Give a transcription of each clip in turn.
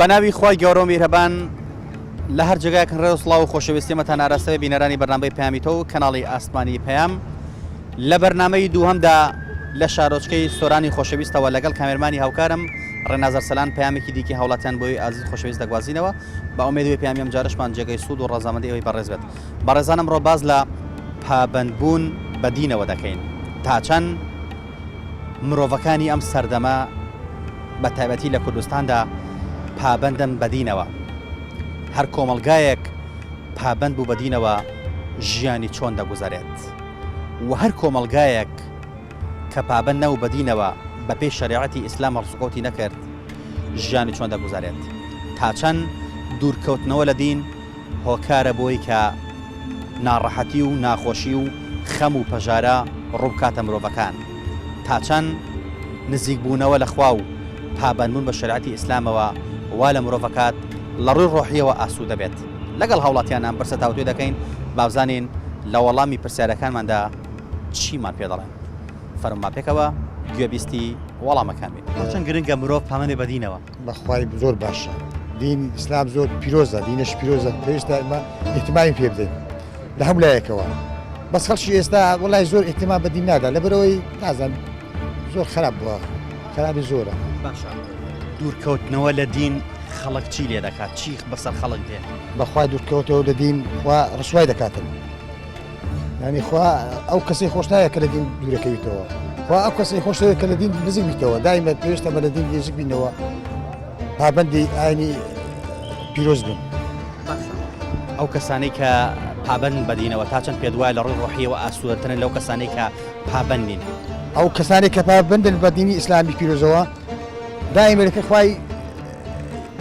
بەناوی خی گەورە میهرەبان لە هەر جگایەکن ڕێ و سڵاو و خۆشەویستیمەتان ئاراستەوە بینەرانی بەرنامەی پەیامیتەوە کەناڵی ئاسمانی پەیام لە بەرنامەی دووهەمدا لە شارۆچکەی سۆرانی خۆشەویستەوە لەگەڵ کامێرمانی هاوکارم ڕێنازەر سەلان پەیامێکی دیکە هەوڵاتیان بۆی ئازیز خۆشەویست دەگوازینەوە بە ئومێدوی پەیامی ئەم جارشمان جێگەی سوود و ڕەزامەندی ئەوەی بەڕێز بێت بەڕێزانم ڕۆ باز لە پابەندبوون بە دینەوە دەکەین تا چەند مرۆڤەکانی ئەم سەردەمە بە تایبەتی لە کوردستاندا پابەندن بە دینەوە هەر کۆمەلگایەک پابەند بوو بە دینەوە ژیانی چۆن دەگوزارێت و هەر کۆمەلگایەک کە پابەند نەبوو بە دینەوە بە پێی شەریعەتی ئیسلام هەڵسوکەوتی نەکرد ژیانی چۆن دەگوزارێت تا چەند دوورکەوتنەوە لە دین هۆکارە بۆی کە ناڕەحەتی و ناخۆشی و خەم و پەژارە ڕووبکاتە مرۆڤەکان تا چەند نزیک بوونەوە لە خوا و پابەندبوون بە شەریعەتی ئیسلامەوە وا لە مرۆڤەکات لە ڕووی ڕۆحیەوە ئاسوودە بێت لەگەڵ هەوڵاتیان ئەم پرسە تاوتوێ دەکەین باوزانین لە وەڵامی پرسیارەکانماندا چیمان پێ دەڵێن فەرمما پێکەوە گوێبیستی وەڵامەکان بێت چەند گرنگە مرۆڤ پامەندێ بە دینەوە بەخوای زۆر باشە دین ئیسلام زۆر پیرۆزە دینەش پیرۆزە پێویستە ئێمە ئیحتیمامی پێ بدەین لە هەموو لایەکەوە بەس خەڵکی ئێستا وەڵای زۆر ئیحتیمام بە دین نادا لەبەرەوەی نازانم زۆر خراپ بووە خراپی زۆرە باشە دوورکەوتنەوە لە دین خەڵک چی لێ دەکات چی بەسەر خەڵک دێ بەخوای دوورکەوتەوە لە دین خوا ڕسوای دەکاتن ینی خوا ئەو کەسەی خۆش نایە کە لە دین دوورەکەویتەوە خوا ئەو کەسەی خۆش کە لە دین نزیک بیتەوە دایمە پێویستە بە لە دین نزیک بینەوە پابەندی ئاینی پیرۆز بن ئەو کەسانەی کە پابەند بەدینەوە تا چەند پێ وایە لە ڕووی ڕۆحیەوە ئاسوودەترن لەو کەسانەی کە پابەندین ئەو کەسانی کە پابەندن بە دینی ئیسلامی پیرۆزەوە دایمە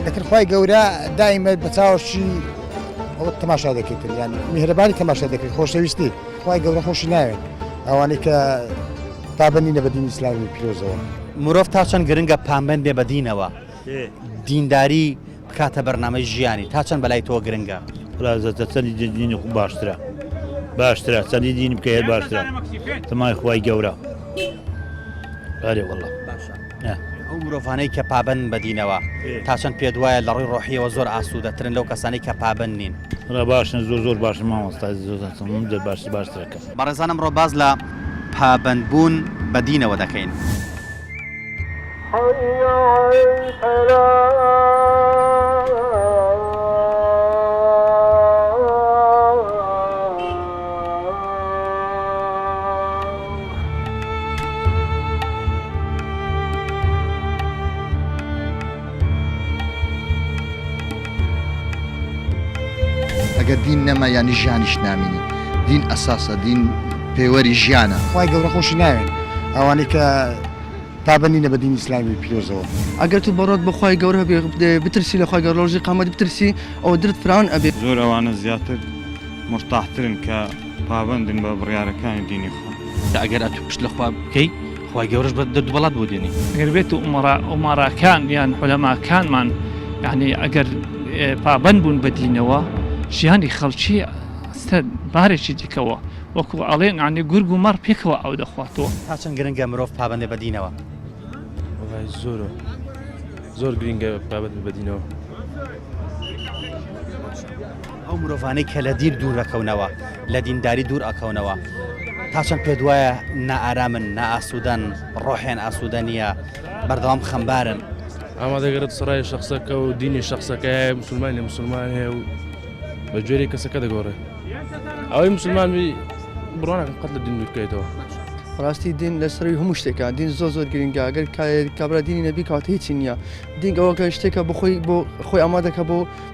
لەکرد خوای گەورە دایمە بە چاوەشی ئەوە تەماشا دەکەیت یانی میهرەبانی تەماشا دەکەیت خۆشەویستی خوای گەورە خۆشی ناوێت ئەوانەی کە پابەندینە بە دینی ئیسلامی پیرۆزەوە مرۆڤ تا چەند گرنگە پابەند بێ بە دینەوە دینداری بکاتە بەرنامەی ژیانی تا چەند بەلای تۆ گرنگە چەندی دینی باشترە چەندی دینی بکەیت باشترە تەمای خوای گەورە بەڵێ وەڵڵا ئەو مرۆڤانەی کە پابەند بەدینەوە تا چەند پێ وایە لە ڕووی ڕۆحیەوە زۆر ئاسوودەترن لەو کەسانی کە پابەند نین باشن زۆر باش مامۆستا زۆر باشترەکە بەڕێزانم ڕۆ باز لە پابەندبوون بە دینەوە دەکەین ئەگەر دین نەما ینی ژیانیش نامینی دین ئەساسە دین پەیوەری ژیانە خوای گەورە خۆشی ناوێن ئەوانەی کە پابەندینە بە دینی ئیسلامی پیرۆزەوە ئەگەر تو بەڕۆت بەخوای گەورە بترسی لە خوای گەورە ڕۆژی قیامەت بترسی ئەو درت فران ئەبێ زۆر ئەوانە زیاتر مرتاحترن کە پابەندن بە بڕیارەکانی دینی خوا ئەگەر ئەتو پشت لە خوا بکەی خوای گەورەش بە دەرد بۆ دێنی ئەگەر بێت و ئوماراکان یان حولەماکانمان یعنی ئەگەر پابەند بوون بە دینەوە ژیانی خەڵکی بارێکی دیکەوە وەکو ئەڵێن عنی گورگ و مەڕ پێکەوە ئەو دەخواتەوە تا چەند گرنگە مرۆڤ پابەندێ بە دینەوە زۆر گرنگە پابەند بە دینەوە ئەو مرۆڤانەی کە لە دیر دوور دەکەونەوە لە دینداری دوور ئەکەونەوە تا چەند پێ وایە نائارامن نائاسوودەن ڕۆحیان ئاسوودە نییە بەردەوام خەمبارن ئەما دەگەرێت سڕای شخصەکە و دینی شخصەکە مسلمانی مسلمان هەیە و بە جۆری کەسەکە دەگۆڕێت ئەوەی مسلمانی بڕوانەکەم قەت لە دین دوورکەیتەوە ڕاستی دین لەسەروی هەموو شتێکە دین زۆر گرنگە ئەگەر کابرا دینی نەبی کاتە هیچی نییە دین ئەوەکە شتێکە بۆ خۆی ئامادەکە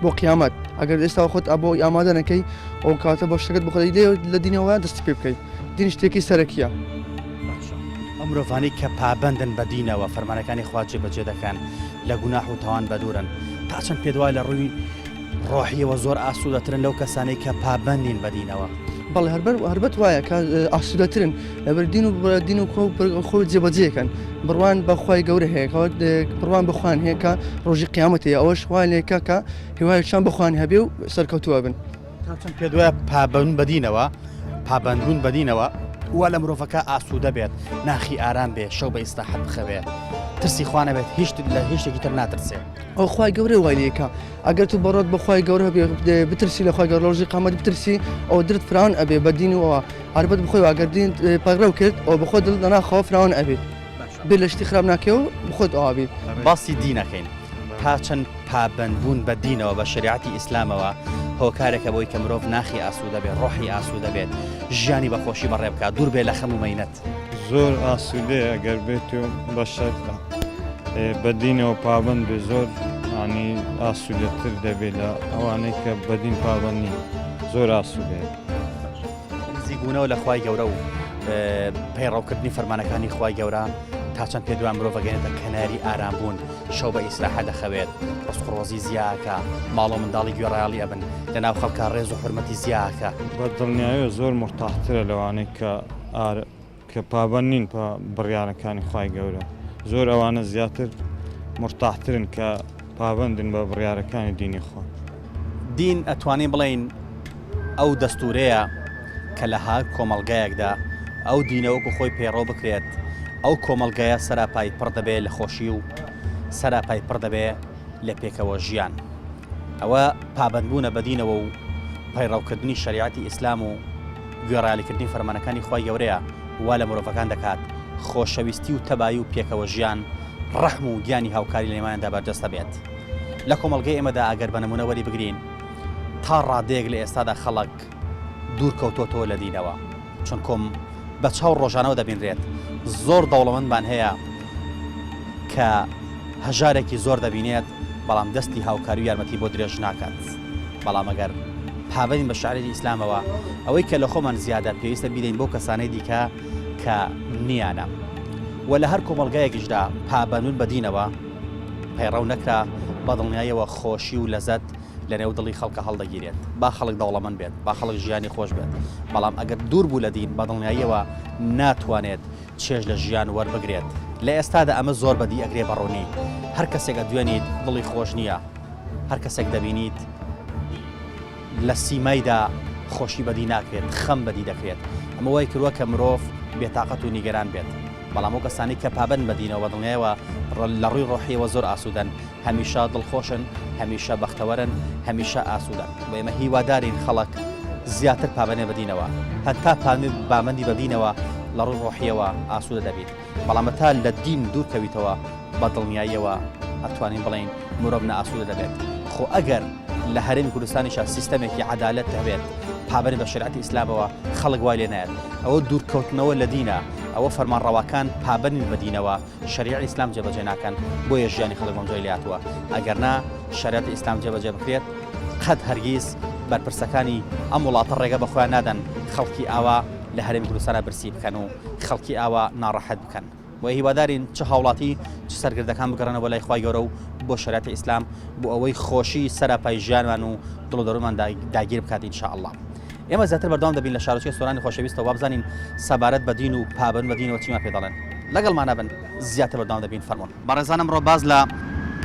بۆ قیامەت ئەگەر ئێستا خۆت بۆ ئامادە نەکەی ئەو کاتە بە شتەکەت بخۆی لە دینەوە دەستی پێ بکەیت دین شتێکی سەرەکیە ئەم مرۆڤانەی کە پابەندن بە دینەوە فەرمانەکانی خوا جێبەجێ دەکەن لە گوناح و تاوان بەدورن تا چەند پێ وایە لە ڕووی ڕۆحیەوە زۆر ئاسوودەترن لەو کەسانەی کە پابەندین بە دینەوە بەڵێ هەربەت وایە کە ئاسوودەترن لەبەر دین و خۆ جێبەجێکەن بڕوان بەخوای گەورە هەیە بڕوان بخوان هەیە کە ڕۆژی قیامەتەیە ئەوەش وای لێکە کە هیوایشان بخوان هەبێ و سەرکەوتووە بن تا چەند پێ وایە پابەند بەدینەوە پابەندبوون بەدینەوە وا لە مرۆڤەکە ئاسوودە بێت ناخی ئارام بێ شەو بە ئیستراحەت بخەوێ ترسی خوا نەبێت هیچ لە هیچ شتێکی تر ناترسێ ئەو خخوای گەورە وای لێکە ئەگەر تو بەڕۆت بەخوای گەورە بترسی لە خخوای گەورە ڕۆژی قامەت بترسی ئەو درت فران ئەبێ بە دینەوە هەربەت بخۆی ئەگەر دین پەغرە کرد ئەو بخۆ دڵ دەناخەوە فران ئەبێت بێ لە شتی خراپ ناکەوە بخۆت ئاوی باسی دینەکەین تا چەند پابندبوون بە دینەوە بە شریعەتی ئیسلامەوە هۆکارێکە بۆی کە مرۆڤ ناخی ئاسوودە بێت ڕۆحی ئاسوودە بێت ژیانی بەخۆشی بەڕێ بکات دوور بێ لە خەم و مەینەت زۆر ئاسوودەیە ئەگەر بێت و بە شەرتە بەدینەوە پابند بێ زۆر ینی ئاسوودەتر دەبێت لە ئەوانەی کە بەدین پابند نین زۆر ئاسوودەیە نزیکبوونەوە لە خوای گەورە و پەیڕەوکردنی فەرمانەکانی خوای گەورە تا چەند پێ دوان مرۆڤ گەێنێتە کەناری ئارامبوون شەو بە ئیسراحە دەخەوێت ڕستقڕۆزی زیاکە ماڵ و منداڵی گوێڕایاڵی ئەبن لەناو خەڵکە ڕێز و حرمەتی زیاکە بە دڵنیاییەوە زۆر مرتاحترە لەوانەی کە پابند نین بڕیارەکانی خوای گەورە زۆر ئەوانە زیاتر مرتاحترن کە پابندن بە بڕیارەکانی دینی خۆ دین ئەتوانین بڵین ئەو دەستورەیە کە لە هاک کۆمەڵگایەکدا ئەو دینەوەکو خۆی پێڕۆ بکرێت ئەو کۆمەڵگایە سەراپای پڕ دەبێت لە خۆشی و سەراپای پڕ دەبێت لە پێکەوە ژیان ئەوە پابندبوونە بەدینەوە و پەیڕەوکردنی شریعەتی ئیسلام و گوێڕایالیکردنی فەرمانەکانی خوای گەورەیە وا لە مرۆڤەکان دەکات خۆشەویستی و تەبایی و پێکەوە ژیان ڕەحم و گیانی هاوکاری لە نێوانیاندا بەردەستە بێت لە کۆمەڵگەی ئێمەدا ئەگەر بە نمونە وەری بگرین تا ڕادەیەک لە ئێستادا خەڵک دوور کەوتۆتەوە لە دینەوە چونکۆم بە چاو ڕۆژانەوە دەبینرێت زۆر دەوڵەمەندمان هەیە کە هەژارێکی زۆر دەبینێت بەڵام دەستی هاوکاری و یارمەتی بۆ درێژ ناکات بەڵام ئەگەر پابندین بە شریعەتی ئیسلامەوە ئەوەی کە لە خۆمان زیادە پێویستە بیدەین بۆ کەسانەی دیکە کە نیانە و لە هەر کۆمەڵگایەکیشدا پابندبوون بە دینەوە پەیڕەو نەکرا بە دڵنیاییەوە خۆشی و لەزەت لە نێو دڵی خەڵکە هەڵدەگیرێت با خەڵک دەوڵەمەند بێت با خەڵک ژیانی خۆش بێت بەڵام ئەگەر دوور بوو لە دین بە دڵنیاییەوە ناتوانێت چێژ لە ژیان وەربگرێت لە ئێستادا ئەمە زۆر بەدی ئەگرێ بەڕوونی هەر کەسێک دوێنیت دڵی خۆش نییە هەر کەسێک دەبینیت لە سیمایدا خۆشی بەدی ناکرێت خەم بەدی دەکرێت ئەمە وای کردووە کە مرۆڤ بێتاقەت و نیگەران بێت بەڵام ئەو کەسانی کە پابند بەدینەوە دڵنیایەوە لە ڕووی ڕۆحیەوە زۆر ئاسوودەن هەمیشە دڵخۆشن هەمیشە بەختەوەرن هەمیشە ئاسوودەن بۆ ئێمە هیوادارین خەڵک زیاتر پابندێ بەدینەوە هەتا پابندی بەدینەوە لە ڕووی ڕۆحیەوە ئاسوودە دەبیت بەڵام تا لە دین دوورکەویتەوە بە دڵنیاییەوە ئەتوانین بڵین مرۆڤ نەئاسوودە دەبێت خۆ ئەگەر لە هەرێمی کوردستانیشە سیستەمێکی عەدالەت هەبێت پابند بە شریعەتی ئیسلامەوە خەڵک وای لێ نایەت ئەوە دوورکەوتنەوە لە دینە ئەوە فەرمانڕەواکان پابند بە دینەوە شریعەتی ئیسلام جێبەجێ ناکەن بۆیە ژیانی خەڵک بەمجۆی لێهاتووە ئەگەر نا شریعەتی ئیسلام جێبەجێ بکرێت قەت هەرگیز بەرپرسەکانی ئەم وڵاتە ڕێگە بە خۆیان نادەن خەڵکی ئاوا لە هەرێمی کوردستانە برسی بکەن و خەڵکی ئاوا ناڕەحەت بکەن بۆ هیوادارین چه هاوڵاتی چ سەرگردەکان بگەڕنەوە لای خوای گەورە و بۆ شریعەتی ئیسلام بۆ ئەوەی خۆشی سەراپای ژیانمان و دڵ و دەروونمان داگیر بکات ئینشاءالله ئێمە زیاتر بەردەوام دەبین لە شارۆچکەی سۆرانی خۆشەویستەوە وابزانین سەبارەت بە دین و پابند بە دینەوە چیمان پێ دەڵێن لەگەڵمانە بن زیاتر بەردەوام دەبین فەرموون بەڕێزانم ڕۆ باز لە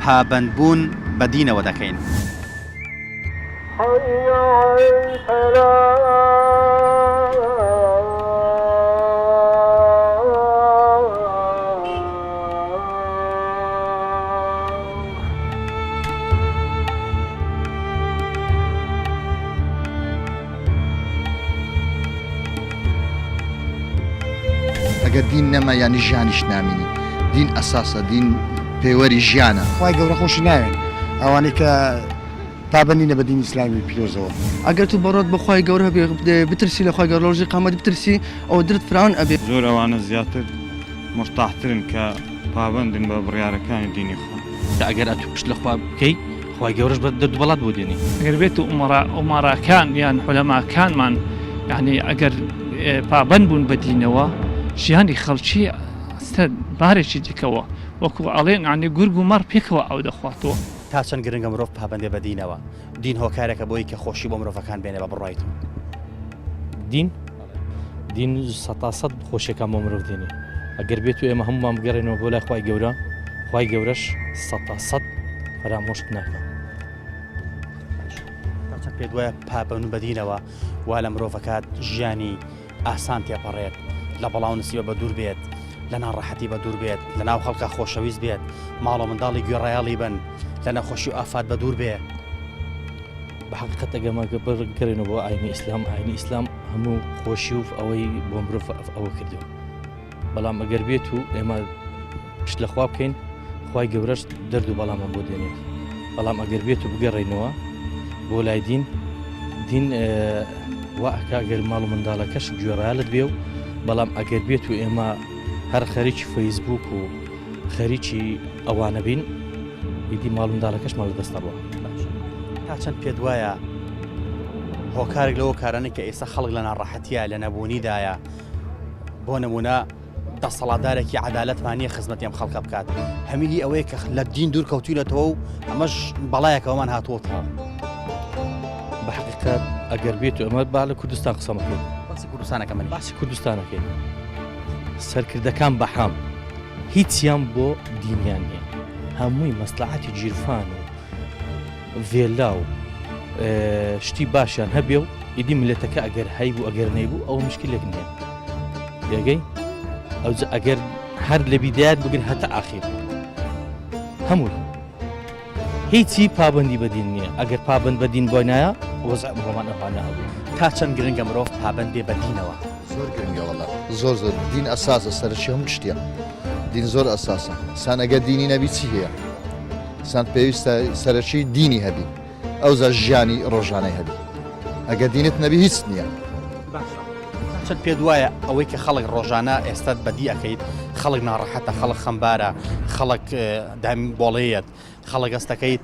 پابندبوون بە دینەوە دەکەین ئەگەر دین نەما ینی ژیانیش نامینی دین ئەساسە دین پێوەری ژیانە خی گەورە خۆشی ناوێن ئەوانەی کە پابندینە بە دینی ئیسلامی پیرۆزەوە ئەگەر تو بەڕۆت بەخوای گەورە بترسی لە خخوای گەورە ڕۆژی قامەت بترسی ئەو درت فران ئەبێت زۆر ئەوانە زیاتر مرتاحترن کە پابندن بە بڕیارەکانی دینی خۆ ئەگەر ئەتو پشت لە خوا بکەی خخوای گەورەش بە دەردوبەڵات بۆ دێنی ئەگەر بێت و ئومەراکان یان حولەماکانمان یعنی ئەگەر پابند بوون بە دینەوە ژیانی خەڵکی ئەستە بارێکی دیکەوە وەکو ئەڵێن عنی گورگ و مەڕ پێکەوە ئەو دەخواتەوە تا چەند گرنگە مرۆڤ پابندێ بە دینەوە دین هۆکارێکە بۆی کە خۆشی بۆ مرۆڤەکان بێنێ بە بڕایتون دین سەد خۆشیەکان بۆ مرۆڤ دێنێ ئەگەر بێت و ئێمە هەمومان بگەڕێنەوە بۆ لای خخوای گەورە خخوای گەورەش سەد فەرامۆشت ناکە چەند پێ دوایە پابند بە دینەوە وا لە مرۆڤەکات ژیانی ئاسان تێپەڕێت لە بەڵاو نسیبە بە دوور بێت لە ناڕەحەتی بە دوور بێت لە ناو خەڵکە خۆشەویست بێت ماڵ و منداڵی گوێڕایاڵی بن لە نەخۆشی و ئافات بە دوور بێ. بحقیقت ئەگەمە بڕگەڕێنەوە بۆ ئاینی ئیسلام هەموو خۆشی و ئەوەی بۆ مرۆڤ ئەوە کردەوە. بەڵام ئەگەر بێت و ئێمە پشت لە خوا بکەین خوای گەورەش دەرد و بەڵامان بۆ دێنێت. بەڵام ئەگەر بێت و بگەڕێنەوە بۆ لای دین وا ئەکا ئەگەر ماڵ و منداڵەکەش گوێڕایالت بێ و بەڵام ئەگەر بێت و ئێمە هەر خەریکی فەیسبوک و خەریکی ئەوانە بین ئیدی ماڵ و منداڵەکەشمان لە دەستەڕوە. تا چەند پێت وایە هۆکارێک لەوە کارانە کە ئێستا خەڵک لە ناڕەحەتیە لە نەبوونیدایە بۆ نمونە دەسەڵاتدارێکی عەدالەتمانیە خزمەتی ئەم خەڵکە بکات هەمیلی ئەوەیە کە لە دین دوور کەوتوینەتەوە و ئەمەش بەڵایەکەوەمان هاتووەتەوە. بە حقیقت ئەگەر بێت و ئەمە با لە کوردستان قسەمەکەین باسی کوردستانەکەمەنی باسی کوردستانەکەین سەرکردەکان بەحام هیچیان بۆ دینیان نییە هەمووی مەسلحەتی جیرفان و ڤێلا و شتی باشیان هەبێ و ئیدی ملەتەکە ئەگەر هەیبوو ئەگەر نەیبوو ئەوە مشکلێک نییە یاگەی ئەو ئەگەر هەر لە بیدایەت بگرن هەتا ئاخیر هەمووی هیچی پابندی بەدین نییە ئەگەر پابند بەدین بۆ نایە وەزع ڕۆمان ئەوانە هەبوو. تا چەند گرنگە مرۆڤ پابند بێ بە دینەوە؟ زۆر گرنگە وەڵا زۆر دین ئەساسە سەرچی هەموو شتێ دین زۆر ئەساسە سان ئەگەر دینی نەبی چی هەیە سان پێویستە سەرچی دینی هەبی ئەو زە ژیانی ڕۆژانەی هەبی ئەگەر دینت نەبی هیچ نییە. چەند پێت وایە ئەوەی کە خەڵک ڕۆژانە ئێستا بەدی ئەەکەیت خەڵک ناڕەحەتە خەڵک خەمبارە خەڵک دامی بۆڵەیەت خەڵک گەستەکەیت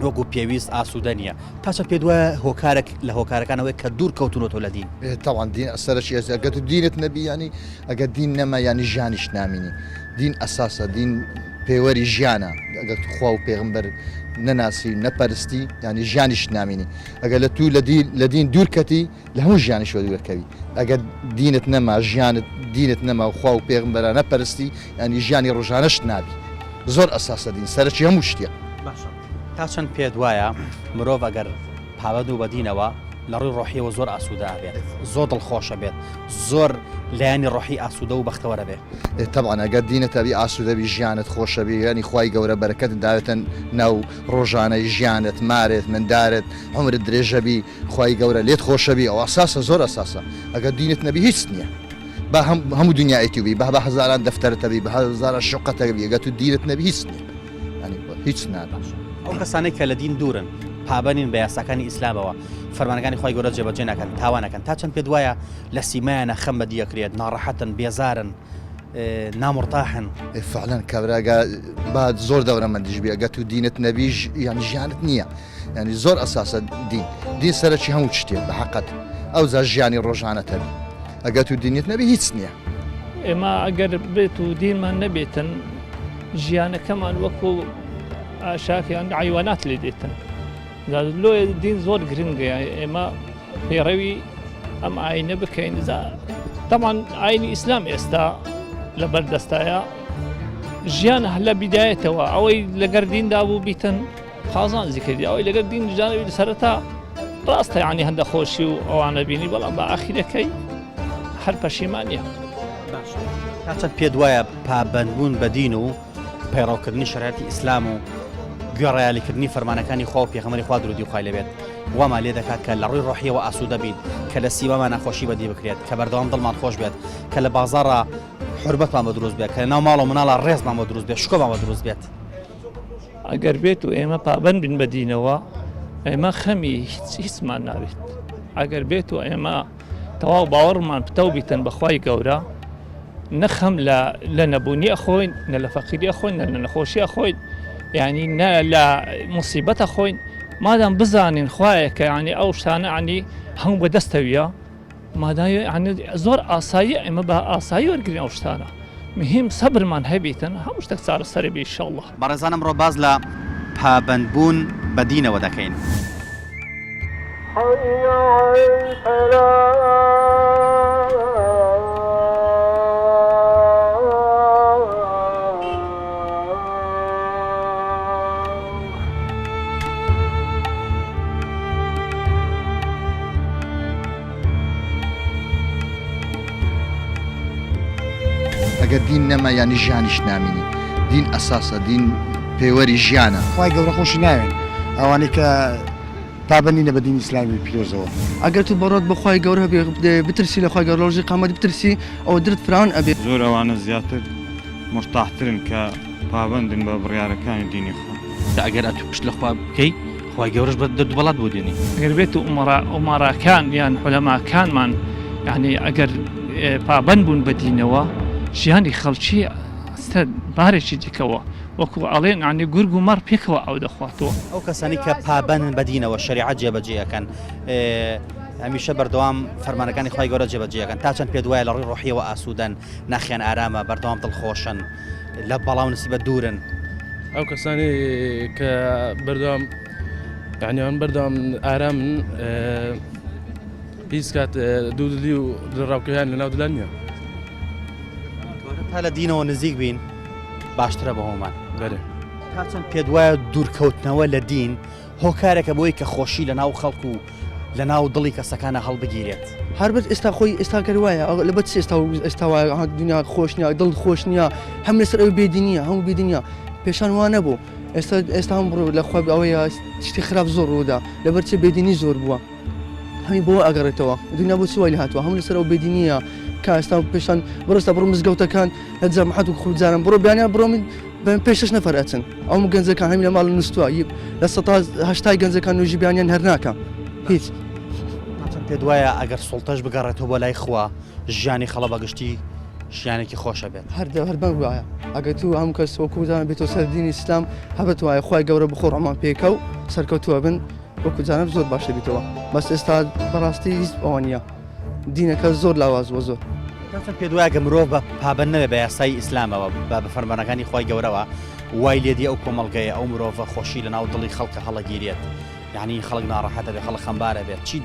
وەکو پێویست ئاسوودە نییە تا چەند پێت وایە هۆکارێک لە هۆکارەکانەوەی کە دوور کەوتونەوە لە دین تاوان دین سەرچی ئەگەر تو دینت نەبی ینی ئەگەر دین نەما ینی ژیانیش نامینی دین ئەساسە دین پێوەری ژیانە ئەگەر تو خوا و پێغمبەر نەناسی نەپەرستی ینی ژیانیش نامینی ئەگەر لە تو لە دین دوورکەتی لە هەموو ژیانی شۆ دوورەکەوی ئەگەر دینت نەما ژیانت دینت نەما و خوا و پێغمبەرە نەپەرستی ینی ژیانی ڕۆژانەش نابی زۆر ئەساسە دین سەرچی هەموو شتێ. تا چەند پێت وایە مرۆڤ ئەگەر پابەند و بەدینەوە لە ڕووی ڕۆحیەوە زۆر ئاسوودە بێت زۆر دڵخۆشە بێت زۆر لایەنی ڕۆحی ئاسوودە و بەختەوەرە بێت. تەبعاً ئەگەر دینەتەبی ئاسوودەبی ژیانت خۆشەبی ینی خوای گەورە بەرەکەت داوێتە ناو ڕۆژانەی ژیانت مارێت مندارت عمرت درێژەبی خوای گەورە لێت خۆشەبی ئەو ئاساسە زۆر ئەساسە ئەگەر دینت نەبی هیچ نییە بە هەموو دنیایەتی بە هەزاران دەفتەرتەبی بە هەزاران شوقەتەبی ئەگەر تو دینت نەبی هیچ نییە ینی هیچ نابێت. ئەو کەسانەی کە لە دین دوورن پابەنین بە یاساکانی ئیسلامەوە فەرمانەکانی خوای گەورە جێبەجێ ناکەن تاوانەکەن تا چەند پێت وایە لە سیمایانە خەم بەدیەکرێت ناڕەحەتن بێزارن نامڕتاحن فعلەن کابراگە بعد زۆر دەورەمەندیش بێ ئەگەر تو دینت نەبیش یان ژیانت نییە ینی زۆر ئەساسە دین سەرچی هەموو شتێک بە حەقەت ئەو زە ژیانی ڕۆژانەتەبی ئەگەر تو دینت نەبی هیچ نییە. ئێمە ئەگەر بێت و دینمان نەبێتن ژیانەکەمان وەکو ئاشاکیان عیوانات لێ دێتن لۆ دین زۆر گرنگە ئێمە پێڕەوی ئەم ئاینە بکەین تەمان ئاینی ئیسلام ئێستا لە بەردەستایە ژیان لە بیدایەتەوە ئەوەی لەگەر دیندا بوو بیتن خازان زیکردی ئەوەی لەگەر دین ژانەوی سەرەتا ڕاستە یعنی هەندە خۆشی و ئەوانە بینی بەڵام بە ئاخیرەکەی هەر پەشیمانیە. تا چەند پێت وایە پابەندبوون بە دین و پەیڕەوکردنی شەریعەتی ئیسلام و گوێڕایالیکردنی فەرمانەکانی خوا و پێغەمبەری خوا درودی و خوای لەبێت وامان لێ دەکات کە لە ڕووی ڕۆحیەوە ئاسوودە بین کە لە سیمامان نەخۆشی بەدی بکرێت کە بەردەوام دڵمان خۆش بێت کە لە بازاڕە حوربەتمان بە دروست بێت کە لە ناو ماڵ و مناڵە ڕێزمان بە دروست بێت شکۆمان بە دروست بێت. ئەگەر بێت و ئێمە پابەند بین بە دینەوە ئێمە خەمی هیچمان ناوێت ئەگەر بێت و ئێمە تەواو باوەڕمان پتە بیتن بەخوای گەورە نەخەم لە نەبوونی ئەخۆین نە لە فەقیری ئەخۆین نە لە نەخۆشی ئەخۆین یعنی نە لە موسیبەت ئەخۆین مادام بزانین خوایە کە ینی ئەو شتانە ینی هەموو بەدەستەویە مادام ینی زۆر ئاسایی ئێمە بە ئاسایی وەرگرین ئەو شتانە مهم سەبرمان هەبێتن هەموو شتێک چارەسەری بێ ئینشاءالله. بەڕێزانم ڕۆ باز لە پابەندبوون بە دینەوە دەکەین. ئەگەر دین نەما ینی ژیانیش نامینی دین ئەساسە دین پێوەری ژیانە. خی گەورە خۆشی ناوێن ئەوانەی کە پابندینە بە دینی ئیسلامی پیرۆزەوە. ئەگەر تو بەڕۆت بەخوای گەورە بترسی لە خی گەورە ڕۆژی قیامەت بترسی ئەو درت فران ئەبێ. زۆر ئەوانە زیاتر مرتاحترن کە پابندن بە بڕیارەکانی دینی خۆ. ئەگەر ئەتو پشت لە خوا بکەی خی گەورەش بە دەرد بۆ دێنی. ئەگەر بێت و ئوماراکان یان حولەماکانمان یعنی ئەگەر پابند بوون بە دینەوە ژیانی خەڵکی ئەستە بارێکی دیکەوە وەکو ئەڵێن عنی گورگ و مەڕ پێکەوە ئەو دەخواتەوە. ئەو کەسانی کە پابند بەدینەوە شریعەت جێبەجێەکەن هەمیشە بەردەوام فەرمانەکانی خی گەورە جێبەجێەکەن تا چەند پێ دوایە لە ڕووی ڕۆحیەوە ئاسوودەن ناخیان ئارامە بەردەوام دڵخۆشن لە بەڵاو نسیبە دوورن. ئەو کەسانی کە بەردەوام یعنیان بەردەوام ئارامن هیچ کات دوودلی و ڕاوکەیان لە ناو دلان نییە. تا لە دینەوە نزیک بین باشترە بە هۆمان. بەێ تا چەند پێ دوایە دوورکەوتنەوە لە دین هۆکارێکە بۆی کە خۆشی لە ناو خەڵکو و لە ناو دڵی کەسەکانە هەڵبگیرێت. هەربەت ئێستا خۆی ئێستاکەر وایە لە بەت ئێستا دنیا خۆش نیە دڵ خۆش نییە هەم لەسەر ئەو بێدینیە هەموو بێدینیە پێشان وانە بوو ئێستا هەم بڕۆ لە خۆ ئەوەیە شتی خراپ زۆر ڕوودا لەبەرچە بێدینی زۆر بووە هەمی بۆ ئەگەڕێتەوە دنیا بۆ سوای هاتووە هەموو لەسەر ئەو بێدینیە کە ئێستا پێشان بڕستا بڕۆ مزگەوتەکان لە جەماعەت و خوجارن بڕۆ بیانیان بڕۆ پێش 6 نەفەر ئەچن ئەو گەنجەکان هەمی لە ماڵ نووسووە لە 180 گەنجەکان نوێژی بیانیان هەر ناکە هیچ. پێ دوایە ئەگەر سڵتەش بگەڕێتەوە بۆ لای خوا ژیانی خەڵە بەگشتی ژیانێکی خۆشە بێت. هەر بەنگ وایە ئەگەر تو هەموو کەس وەکوزانە بێتەوە سەر دینی ئیسلام هەبێت وایە خی گەورە بخۆ ڕەمان پێکە و سەرکەوتووە بن وەکوجانە زۆر باشە بیتەوە بەس ئێستا بەڕاستی هیچ ئەوە نییە دینەکە زۆر لاوازوە زۆر. پێ دوایە مرۆڤ بە پابند نەبێ بە یاسای ئیسلامەوە بە فەرمانەکانی خی گەورەوە وای لێدی ئەو کۆمەڵگەیە ئەو مرۆڤە خۆشی لە ناو دڵی خەڵکە هەڵەگیرێت یعنی خەڵک ناڕەحەتە بێ خەڵک خەمبارە بێت چی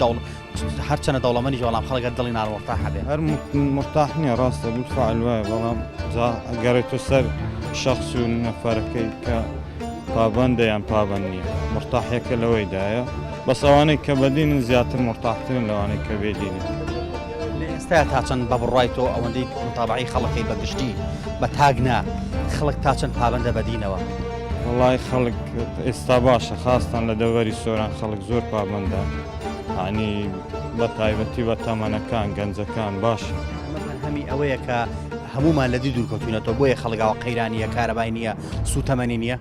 هەرچەنە دەوڵەمەنی جوڵام خەڵگە دڵی ناڕەحە بێت. هەر مرتاح نییە ڕاستە بفعل وایە بەڵام گەڕێتە سەر شخص و نەفەرەکەی کە پابندە یان پابند نییە مرتاحەکە لەوەیدایە بەس ئەوانەی کە بەدینن زیاتر مرتاحترن لەوانەی کە بێدینن. ئێستا تا چەند بە بڕایتەوە ئەوەندەی متابعی خەڵکی بەگشتی بە تاگنا خەڵک تا چەند پابندە بەدینەوە. وڵای خەڵک ئێستا باشە خاستان لە دەوەری سۆران خەڵک زۆر پابندە ینی بە تایبەتی بە تەمەنەکان گەنجەکان باشە. هەمی ئەوەیە کە هەمومان لە دی دوورکەوتونەتەوە بۆیە خەڵگاوە قەیرانیە کارەبای نییە سوتەمەنی نییە.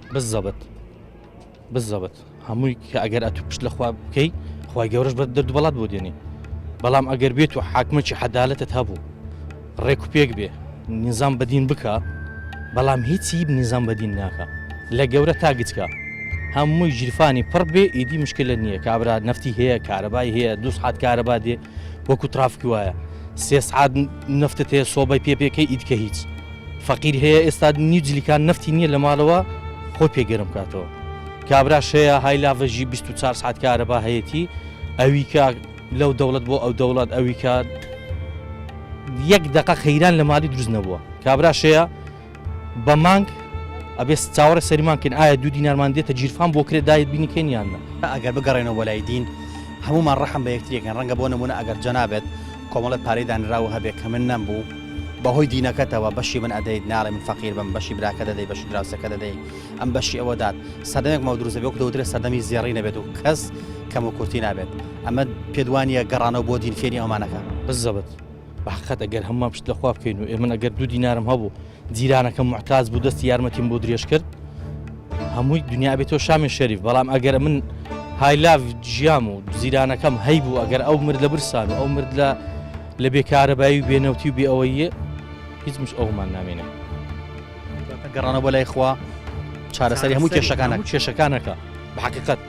بزەبت هەمووی کە ئەگەر ئەتو پشت لە خوا بکەی خی گەورەش بە دەرد بەڵات بۆ دێنی بەڵام ئەگەر بێت و حاکمەکی حەدالەتت هەبوو ڕێک و پێک بێ نیزام بەدین بکە بەڵام هیچی نیزام بەدین ناکە لە گەورە تا گچکە هەمووی ژیرفانی پڕ بێ ئیدی مشکلە نییە کابرا نفتی هەیە کارەبای هەیە 2 ساعت کارەبا دێ وەکو ترافکی وایە 3 ساعت نفتت هەیە سۆبای پێکەی ئیدکە هیچ فەقیر هەیە ئێستا نیوجلیکان نفتی نییە لە ماڵەوە خۆی پێگەرم کاتەوە کابرا شەیە های لاڤژی 24 ساعت کارەبا هەیەی ئەوی کە لەو دەوڵەت بۆ ئەو دەوڵەت ئەوی کە 1 دقە خەیران لە ماڵی دروست نەبووە کابرا شەیە بە مانگ ئەبێ چاوەڕە سەریمانکەن ئایا 2 دینارمان دێتە جیرفان بۆ کرێت دایت بینیکەنیانە ئەگەر بگەڕێنەوە وەلای دین هەمومان ڕەحم بە یەکتریەکەن ڕەنگە بۆ نمونە ئەگەر جەنابێت کۆمەڵێت پارەی دانراوە هەبێت کە من نەمبوو بەهۆی دینەکەتەوە بەشی من ئەدەیت ناڵێ من فەقیر بم بەشی براکە دەدەی بەشی دراوسەکە دەدەی ئەم بەشی ئەوە دات سەردەمێک ماو دروستە بێ دەوترێت سەردەمی زێڕی نەبێت و کەس کەم و کورتی نابێت ئەمە پێدوانیە گەڕانەوە بۆ دین فێری ئەومانەکە بزەبت بەحقەت ئەگەر هەمومان پشت لە خوا بکەین و من ئەگەر 2 دینارم هەبوو جیرانەکەم محتاج بوو دەستی یارمەتیم بۆ درێژ کرد هەمووی دنیا بێتەوە شامی شەریف بەڵام ئەگەر من هایلاڤ ژیام و زیرانەکەم هەی بوو ئەگەر ئەو مرد لە برسان و ئەو مرد لە بێکارەبایی و بێنەوتی و بێ ئەوەیە هیچ مش ئەومان نامێنێ گەڕانەوە بۆ لای خوا چارەسەری هەموو کێشەکانەکە بە حقیقەت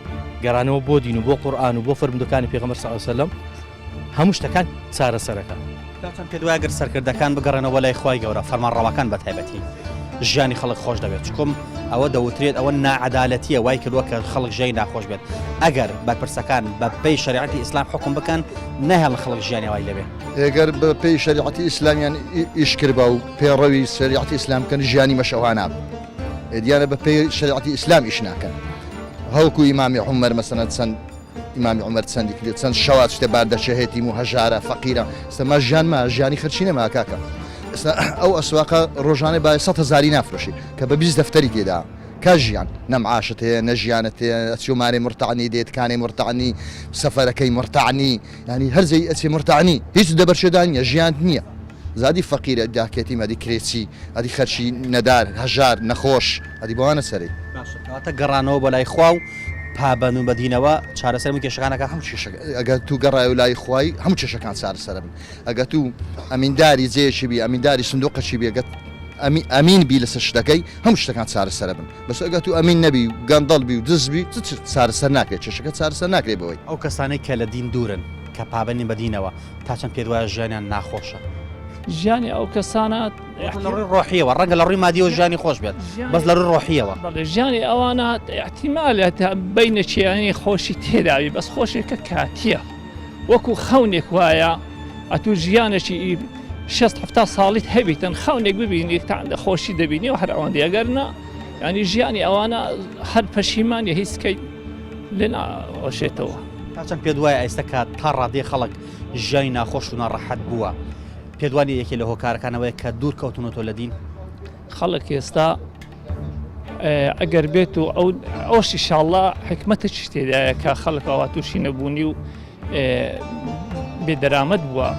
گەڕانەوە بۆ دین و بۆ قورئان و بۆ فەرمودەکانی پێغەمبەر صلی الله علیه و سلم هەموو شتەکان چارەسەرەکە چەند پێ دوای گەر سەرکردەکان بگەڕێنەوە لای خوای گەورە فەرمانڕەوەکان بە تایبەتی ژیانی خەڵک خۆش دەبێت چکم ئەوە دەوترێت ئەوە ناعەدالەتیە وای کردووە کە خەڵک ژیانی ناخۆش بێت ئەگەر بەرپرسەکان بە پێی شریعەتی ئیسلام حکم بکەن نەهێڵن خەڵک ژیانی وای لەبێ ئەگەر بە پێی شریعەتی ئیسلامیان ئیشکرد بە و پێڕەوی شریعەتی ئیسلام کەن ژیانی مەشەوە نابێت دیانە بە پێی شریعەتی ئیسلام ئیش ناکەن هەوکو ئیمامی عومەر مەسەلەن چەند ئیمامی عومەر چەندی کرێت چەند شەوات شتێ باردەچەهێتی و هەژارە فەقیرە ئێستا ژیانی خەرچی نەما کاکە ئەو ئەسواقە ڕۆژانەی با 100,000 نافرۆشی کە بە 20 دەفتەری تێدا كاجيان نمعاشت نجيانت سيوماني مرتعني ديت كاني مرتعني سفركي مرتعني يعني هر زي اسي مرتعني هيش دبر شدان جيان نية زادي فقير داكيتي مادي كريسي هادي خرشي ندار هجار نخوش هادي بوانا سري تا گەڕانەوە بۆ لای خوا و پابەند و بەدینەوە چارەسەر کێشەکانەکە هەموو ئەگەر تو گەڕای و لای خوای هەموو چێشەکان چارەسەر بن ئەگەر تو ئەمینداری جێیەکی بی ئەمینداری سندوقەکی بی ئەگەر ئەمین بی لەسەر شتەکەی هەموو شتەکان چارەسەر بن بەس ئەگەر تو ئەمین نەبی و گەندەڵ بی و دز بی چارەسەر ناکرێت چێشەکە چارەسەر ناکرێت بەوەی ئەو کەسانەی کە لە دین دوورن کە پابەندی بەدینەوە تا چەند پێت وایە ژیانیان ناخۆشە ژیانی ئەو کەسانە لە ڕووی ڕۆحیەوە ڕەنگە لە ڕووی مادیەوە ژیانی خۆش بێت بەس لە ڕووی ڕۆحیەوە ژیانی ئەوانە احتیمالێت بینەچیانی خۆشی تێداوی بەس خۆشێکە کاتیە وەکو خەونێک وایە ئەتوو ژیانێکی 60 ساڵیت هەبیتن خەونێک ببینی خۆشی دەبینی و هەر ئەوان دێگەرنە ینی ژیانی ئەوانە هەر پەشیمانە هیچکەی لێ ناوەشێتەوە تا چەند پێت وایە ئێستا کە تا ڕادێ خەڵک ژیانی ناخۆش و ناڕەحەت بووە پێدوانی یەکێ لە هۆکارەکانەوەی کە دوور کەوتونەوە لە دین خەڵک ئێستا ئەگەر بێت و ئەوشی شاڵڵا حکمەتێکی تێدایە کە خەڵک ئەوە تووشی نەبوونی و بێدەرامەت بووە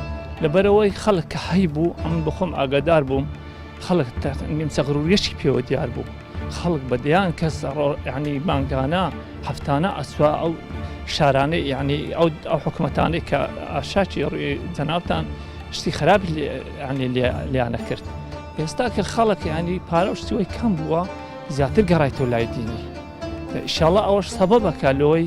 لەبەرەوەی خەڵک کە هەی بوو ئەم بخۆم ئاگادار بووم خەڵک سەغڕوریەکی پێوە دیار بوو خەڵک بەدیان کەس ینی بانگانە هەفتانە ئەسوا ئەو شارانەی یعنی ئەو حکومەتانەی کە ئاشاکی ڕووی جەنابتان شتی خراپی لیانە کرد ئێستا کە خەڵک ینی پارە و شتیوەی کەم بووە زیاتر گەڕایتەوە لای دینی ئینشاڵڵا ئەوەش سەبەبەکە لەوەی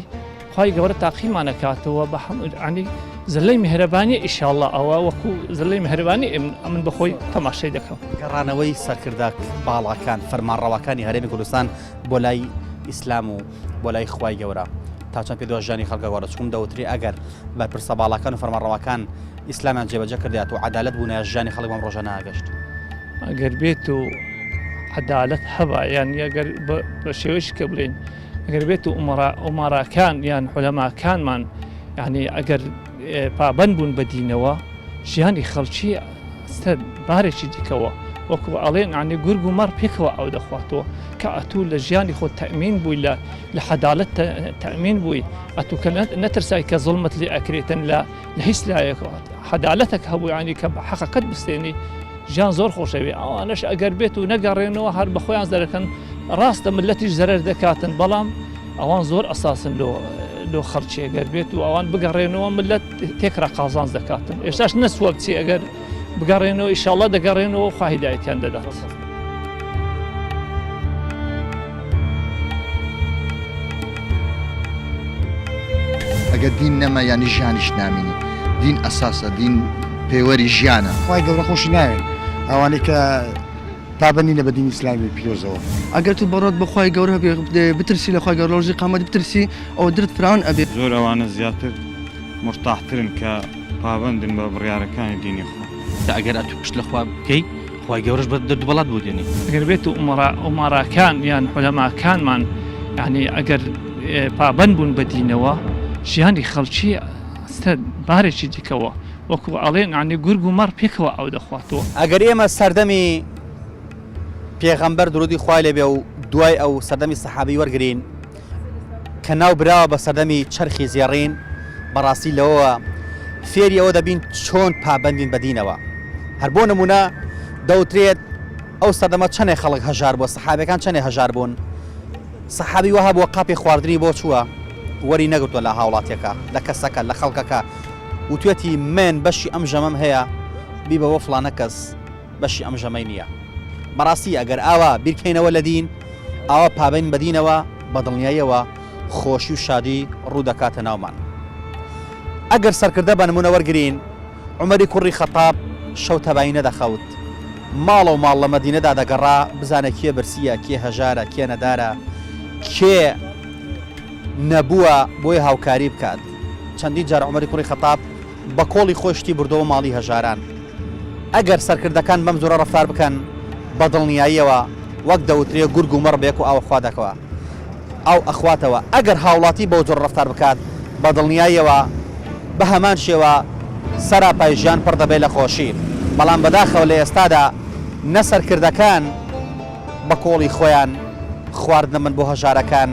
خوای گەورە تاقیمانەکاتەوە بە هەموو زلەی میهرەبانی ئینشاڵڵا ئەوە وەکو زلەی میهرەبانی من بەخۆی تەماشای دەکەم گەڕانەوەی سەرکردە باڵاکان فەرمانڕەوەکانی هەرێمی کوردستان بۆ لای ئیسلام و بۆ لای خوای گەورە تا چەند پێ ژیانی خەڵکە گەورە چکم دەوتری ئەگەر بەرپرسە باڵاکان و فەرمانڕەوەکان ئیسلامیان جێبەجە کردێت و عەدالەت بوونە ژیانی خەڵک بەم ڕۆژە ناگەشت ئەگەر بێت و عەدالەت هەبا یان ئەگەر بە شێوەیەکی کە بڵێن ئەگەر بێت و ئومەراکان یان حولەماکانمان یعنی ئەگەر پابەند بوون بە دینەوە ژیانی خەڵکی بارێکی دیکەوە وەکو ئەڵێن عنی گورگ و مەڕ پێکەوە ئەو دەخواتەوە کە ئەتوو لە ژیانی خۆ تەمین بووی لە حەدالەت تەمین بووی ئەتوو کە نەترسای کە زڵمت لێ ئەکرێتن لە هیچ لایەکەوە حەدالەتێک هەبوو ینی کە حەقەقەت بستێنی ژیان زۆر خۆشەوێ ئەوانەش ئەگەر بێت و نەگەڕێنەوە هەر بە خۆیان زەرەکەن ڕاستە ملەتیش زەرەر دەکاتن بەڵام ئەوان زۆر ئەساسن لۆ خەڵکی ئەگەر بێت و ئەوان بگەڕێنەوە ملەت تێکرا قازانز دەکاتن ئێستاش نەسوە بچی ئەگەر بگەڕێنەوە ئینشاڵڵا دەگەڕێنەوە خوا هیدایەتیان دەدات ئەگەر دین نەما ینی ژیانیش نامینی دین ئەساسە دین پێوەری ژیانە خوای گەورە خۆشی ناوێت ئەوانەی کە پابەندی بە دینی ئیسلامی پیرۆزەوە ئەگەر تو بەڕۆت بەخوای گەورە بترسی لە خوای گەورە ڕۆژی قیامەت بترسی ئەو درت فران ئەبێ زۆر ئەوانە زیاتر مرتاحترن کە پابەندن بە بڕیارەکانی دینی خۆ ئەگەر ئەتو پشت لە خوا بکەی خوای گەورەش بە دەردوبەڵات بۆ دێنی ئەگەر بێت و ئومەراکان یان حولەماکانمان یعنی ئەگەر پابەند بوون بە دینەوە ژیانی خەڵکی بارێکی دیکەوە وەکو ئەڵێن عنی گورگ و مەڕ پێکەوە ئەو دەخواتەوە ئەگەر ئێمە سەردەمی پێغەمبەر درودی خوای لێبێ و دوای ئەو سەردەمی سەحابی وەرگرین کە ناو براوە بە سەردەمی چەرخی زێڕین بەڕاستی لەوە فێری ئەوە دەبین چۆن پابەندین بە دینەوە هەر بۆ نمونە دەوترێت ئەو سەردەمە چەندێک خەڵک هەژار بووە سەحابەکان چەندێک هەژار بوون سەحابی وەها بووە قاپی خواردنی بۆ چووە وەری نەگرتووە لە هاوڵاتیەکە لە کەسەکە لە خەڵکەکە وتوێتی من بەشی ئەم ژەمەم هەیە بیبەوە فڵانە کەس بەشی ئەم ژەمەی نییە بەڕاستی ئەگەر ئاوا بیرکەینەوە لە دین ئاوا پابەند بە دینەوە بە دڵنیاییەوە خۆشی و شادی ڕوو دەکاتە ناومان ئەگەر سەرکردە بە نمونە وەرگرین عومەری کوڕی خەتاب شەو تەبایی نەدەخەوت ماڵە و ماڵ لە مەدینەدا دەگەڕا بزانە کێ برسیە کێ هەژارە کێ نەدارە کێ نەبووە بۆی هاوکاری بکات چەندی جار عومەری کوڕی خەتاب بە کۆڵی خۆشتی بردەوە ماڵی هەژاران ئەگەر سەرکردەکان بەم زۆرە ڕەفتار بکەن بە دڵنیاییەوە وەک دەوترێ گورگ و مەڕ بێک و ئاوە خوا دەکەوە ئەو ئەخواتەوە ئەگەر هاوڵاتی بەو جۆر ڕەفتار بکات بە دڵنیاییەوە بە هەمان شێوە سەراپای ژیان پڕ دەبێت لە خۆشی بەڵام بەداخەوە لە ئێستادا نەسەرکردەکان بە کۆڵی خۆیان خواردنە من بۆ هەژارەکان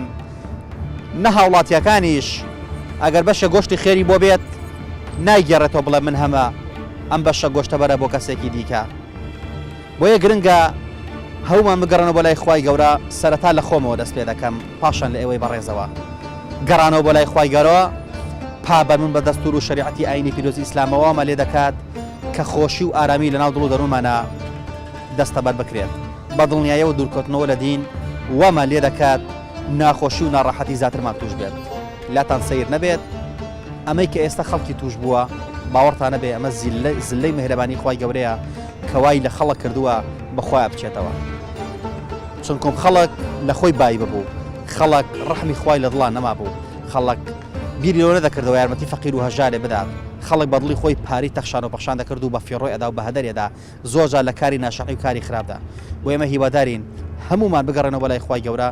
نە هاوڵاتیەکانیش ئەگەر بەشە گۆشتی خێری بۆ بێت نایگەڕێتەوە بڵێ من هەمە ئەم بەشە گۆشتە بەرە بۆ کەسێکی دیکە بۆیە گرنگە هەومان بگەڕنەوە بۆ لای خوای گەورە سەرەتا لە خۆمەوە دەست پێ دەکەم پاشان لە ئێوەی بەڕێزەوە گەڕانەوە بۆ لای خوای گەورە پابەرمون بە دەستور و شریعەتی ئاینی پیرۆزی ئیسلامەوەمە لێ دەکات کە خۆشی و ئارامی لەناو دڵ و دەروونمانە دەستەبەر بکرێت بە دڵنیاییەوە دوورکەوتنەوە لە دین وەمە لێ دەکات ناخۆشی و ناڕەحەتی زیاترمان توش بێت لاتان سیر نەبێت ئەمەی کە ئێستا خەڵکی توش بووە باوەڕتان نەبێ ئەمە زلەی مهرەبانی خوای گەورەیە کەوای لە خەڵک کردووە بەخۆیان بچێتەوە چونکم خەڵک لە خۆی بای ببوو خەڵک ڕەحمی خوای لە دڵان نەما بوو خەڵک بیری لەوە نەدەکردەوە یارمەتی فەقیر و هەژارێ بدات خەڵک بە دڵی خۆی پاری تەخشان و پەخشان دەکرد و بە فێڕۆی ئەدا و بە هەدەرێدا زۆرجار لە کاری ناشەقی و کاری خراپدا بۆ ئێمە هیوادارین هەمومان بگەڕێنەوە لای خوای گەورە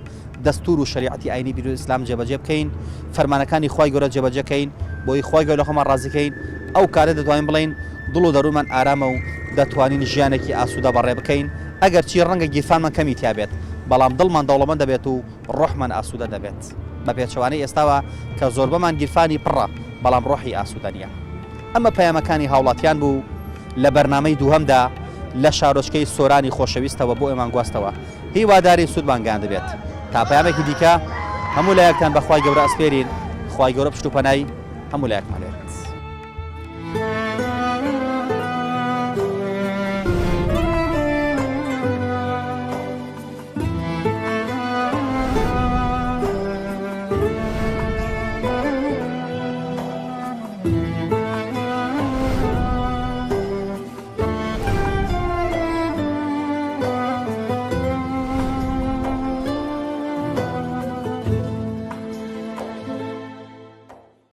دەستور و شریعەتی ئاینی پیرۆزی ئیسلام جێبەجێ بکەین فەرمانەکانی خوای گەورە جێبەجێ بکەین بۆی خوای گەورە خۆمان ڕازیکەین ئەو کارە دەتوانین بڵین دڵ و دەروونمان ئارامە و دەتوانین ژیانێکی ئاسوودە بەڕێ بکەین ئەگەر چی ڕەنگە گیرفانمان کەمی تیا بێت بەڵام دڵمان دەوڵەمەند دەبێت و ڕۆحمان ئاسوودە دەبێت بە پێچەوانەی ئێستاوە کە زۆربەمان گیرفانی پڕە بەڵام ڕۆحی ئاسوودە نییە ئەمە پەیامەکانی هاوڵاتیان بوو لە بەرنامەی دووهەمدا لە شارۆچکەی سۆرانی خۆشەویستەوە بۆ ئێمان گواستەوە هیواداری سوودمان گیان دەبێت تا پەیامێکی دیکە هەموو لایەکتان بەخوای گەورە ئەسپێرین خوای گەورە پشت و پەنای هەموو لایەکمان